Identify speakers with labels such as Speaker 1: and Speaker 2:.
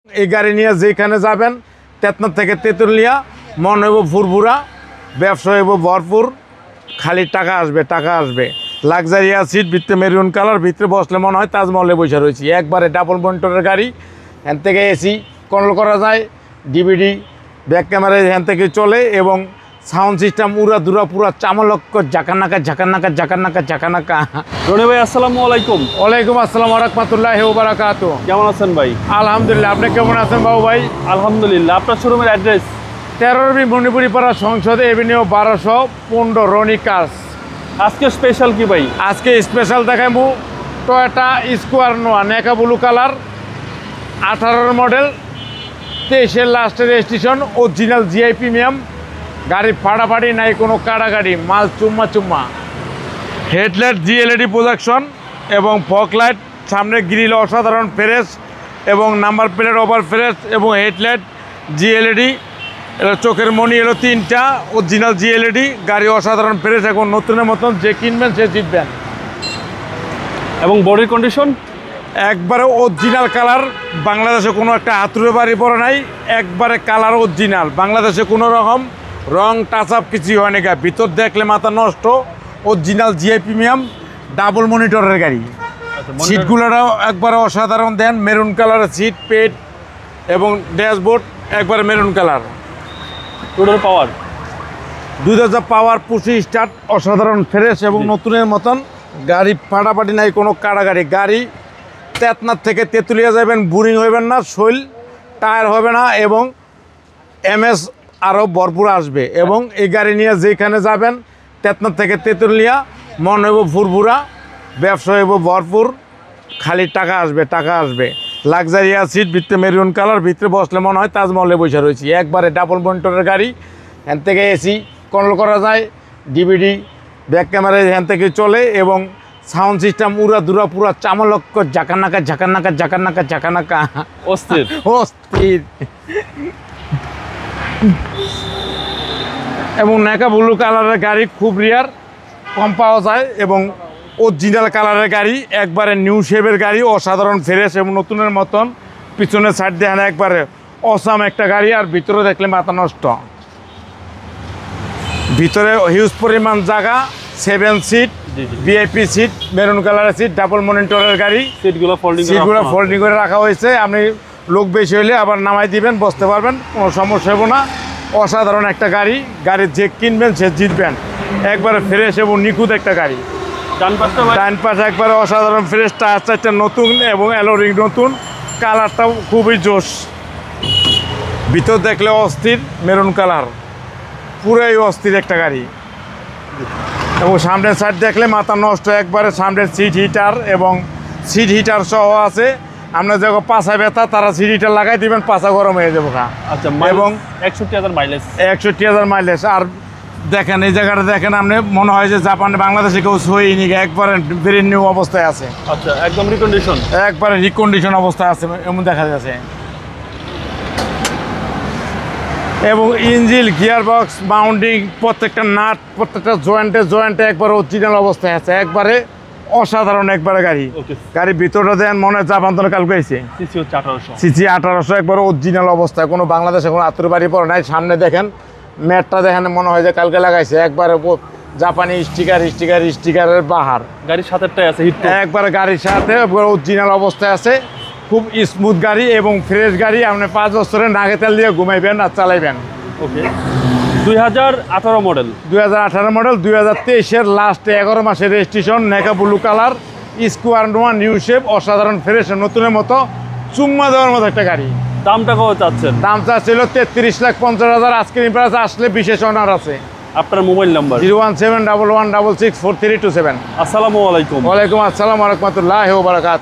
Speaker 1: এই গাড়ি নিয়ে যেখানে যাবেন তেতনার থেকে তেঁতুলিয়া মন হইব ফুরফুরা, ব্যবসা হইব ভরপুর, খালি টাকা আসবে। লাক্সারিয়া সিট, ভিতরে মেরুন কালার, ভিতরে বসলে মনে হয় তাজমহলে বসে রয়েছি। একবারে ডাবল মনিটরের গাড়ি, এখান থেকে এসি কন্ট্রোল করা যায়, ডিভিডি ব্যাক ক্যামেরা এখান থেকে চলে এবং সাউন্ড সিস্টেম উড়া দুরা পুরা চামলক্ষ ঝাঁকানাকা।
Speaker 2: রনি ভাই আসসালামু আলাইকুম।
Speaker 1: ওয়ালাইকুম আসসালাম ওয়া রাহমাতুল্লাহি ওয়া বারাকাতুহু।
Speaker 2: কেমন আছেন ভাই?
Speaker 1: আলহামদুলিল্লাহ, আপনি কেমন আছেন বাবু ভাই?
Speaker 2: আলহামদুলিল্লাহ। আপনার শোরুমের অ্যাড্রেস?
Speaker 1: 13 মণিপুরি পাড়া, সংসদ এভিনিউ 1215, রনি কার্স।
Speaker 2: আজকে স্পেশাল কি ভাই?
Speaker 1: আজকে স্পেশাল দেখাইমু টয়োটা স্কোয়ার নোয়া, নেকা ব্লু কালার, 18 মডেল, 23-এর লাস্টের রেজিস্ট্রেশন, অরিজিনাল জিআই প্রিমিয়াম গাড়ি, ফাড়াফাড়ি নাই কোনো কাড়াগাড়ি, মাল চুম্মা। হেডলাইট জিএলইডি প্রোজেকশন এবং ফগ লাইট, সামনে গ্রিল অসাধারণ ফ্রেশ এবং নাম্বার প্লেট ওভার ফ্রেশ এবং হেডলাইট জিএলইডি, এটা চোখের মণি এলো 3টা, অরিজিনাল জিএলইডি গাড়ি, অসাধারণ ফ্রেশ এখন নতুনের মতন, যে কিনবেন সে জিতবেন।
Speaker 2: এবং বডির কন্ডিশন
Speaker 1: একবারে অরিজিনাল কালার, বাংলাদেশে কোনো একটা হাতুড়ে বাড়ি পড়ে নাই, একবারে কালার অরিজিনাল, বাংলাদেশে কোনো রকম রং টাচ আপ কিছুই হয়নি। ভিতর দেখলে মাথা নষ্ট, অরিজিনাল জিআই প্রিমিয়াম ডাবল মনিটরের গাড়ি। সিটগুলোটাও একবারে অসাধারণ, দেন মেরুন কালারের সিট, পেট এবং ড্যাশবোর্ড একবারে মেরুন কালার।
Speaker 2: টোটাল পাওয়ার
Speaker 1: 2000 পাওয়ার, পুশি স্টার্ট, অসাধারণ ফ্রেশ এবং নতুনের মতন গাড়ি, ফাটাফাটি নাই কোনো কাড়াগাড়ি। গাড়ি তেতনার থেকে তেঁতুলিয়া যাবেন, বোরিং হইবেন না, শৈল টায়ার হবে না এবং এমএস আরও ভরপুর আসবে। এবং এই গাড়ি নিয়ে যেখানে যাবেন তেতনার থেকে তেঁতুলিয়া মন হইব ফুরফুরা, ব্যবসা হইব ভরপুর, খালি টাকা আসবে। লাক্সারিয়া সিট, ভিতরে মেরুন কালার, ভিতরে বসলে মনে হয় তাজমহলে বসে রয়েছি। একবারে ডাবল মনিটরের গাড়ি, এখান থেকে এসি কন্ট্রোল করা যায়, ডিভিডি ব্যাক ক্যামেরা এখান থেকে চলে এবং সাউন্ড সিস্টেম উড়া দুরা পুরা চামলক্ষ ঝাঁকানাকা
Speaker 2: অস্থির।
Speaker 1: এবং নেকা ব্লু কালারের গাড়ি খুব রিয়ার, কম পাওয়া যায় এবং অরিজিনাল কালারের গাড়ি, একবারে নিউ শেপের গাড়ি, অসাধারণ ফ্রেশ এবং নতুনের মতন। পিছনের সাইড দেখেন একবারে অসাম একটা গাড়ি, আর ভিতরে দেখলে মাথা নষ্ট। ভিতরে হিউজ পরিমাণ জায়গা, 7 সিট, ভিআইপি সিট, মেরুন কালারের সিট, ডাবল মনিটরের গাড়ি,
Speaker 2: সিটগুলো
Speaker 1: ফোল্ডিং করে রাখা হয়েছে। আপনি লোক বেশি হলে আবার নামাই দিবেন, বসতে পারবেন, কোনো সমস্যা হবে না। অসাধারণ একটা গাড়ি, যে কিনবেন সে জিতবেন। একবারে ফ্রেশ এবং নিখুঁত একটা গাড়ি। ডান পাশে একবারে অসাধারণ ফ্রেশ, টায়ার 4টা নতুন এবং অ্যালোরিং নতুন, কালারটাও খুবই জোশ। ভিতর দেখলে অস্থির, মেরুন কালার, পুরাই অস্থির একটা গাড়ি। এবং সামনের সাইড দেখলে মাথা নষ্ট, একবারে সামনের সিট হিটার এবং সিট হিটার সহ আছে। আপনার যখন পাছা ব্যথা, তারা সিট হিটার লাগাই দিবেন, পাছা গরম হয়ে যাবো।
Speaker 2: আচ্ছা,
Speaker 1: এবং
Speaker 2: 61,000
Speaker 1: মাইলেজ। আর দেখেন এই জায়গাটা দেখেন, আপনি মনে হয় যে জাপানে বাংলাদেশে কেউ সইনি, একবারে ব্রেন নিউ অবস্থায় আছে।
Speaker 2: আচ্ছা, একদম রিকন্ডিশন,
Speaker 1: একবারে রিকন্ডিশন অবস্থায় আছে এমন দেখা যাচ্ছে। এবং ইঞ্জিন, গিয়ার বক্স, মাউন্টিং, প্রত্যেকটা নাট, প্রত্যেকটা জয়েন্টে একবারে অরিজিনাল অবস্থায় আছে। একবারে অসাধারণ একবারে গাড়ির ভিতরটা দেন মনে হয় জাপান তো কালকে আইছে। সিসি 1800 একবারে অরিজিনাল অবস্থায়, কোনো বাংলাদেশে কোনো আত্মীয় বাড়ি পড়ে নাই। সামনে দেখেন ম্যাটটা দেখেন, মনে হয় যে কালকে লাগাইছে। একবারে জাপানি স্টিকারের বাহার,
Speaker 2: গাড়ির সাথেটাই আছে হিট,
Speaker 1: একবারে গাড়ির সাথে অরিজিনাল অবস্থায় আছে। খুব স্মুথ গাড়ি এবং ফ্রেশ গাড়ি। আপনি 5 বছরের নাগে তেল দিয়ে ঘুমাইবেন আর চালাইবেন।
Speaker 2: ওকে, 2018 মডেল,
Speaker 1: 2023-এর লাস্টে 11 মাসের রেজিস্ট্রেশন, নেকা ব্লু কালার, স্কোয়ার নোয়া, নিউ শেপ, অসাধারণ ফ্রেশ, নতুনের মতো, চুম্মা দেওয়ার মতো একটা গাড়ি।
Speaker 2: দামটা কত চাচ্ছেন?
Speaker 1: দাম চাচ্ছিল 33,50,000। আজকের প্রাইস আসলে বিশেষ অনার আছে।
Speaker 2: আপনার মোবাইল নাম্বার?
Speaker 1: 01711664327।
Speaker 2: আসসালামু আলাইকুম।
Speaker 1: ওয়ালাইকুম আসসালাম ওয়া রাহমাতুল্লাহি ওয়া বারাকাতুহু।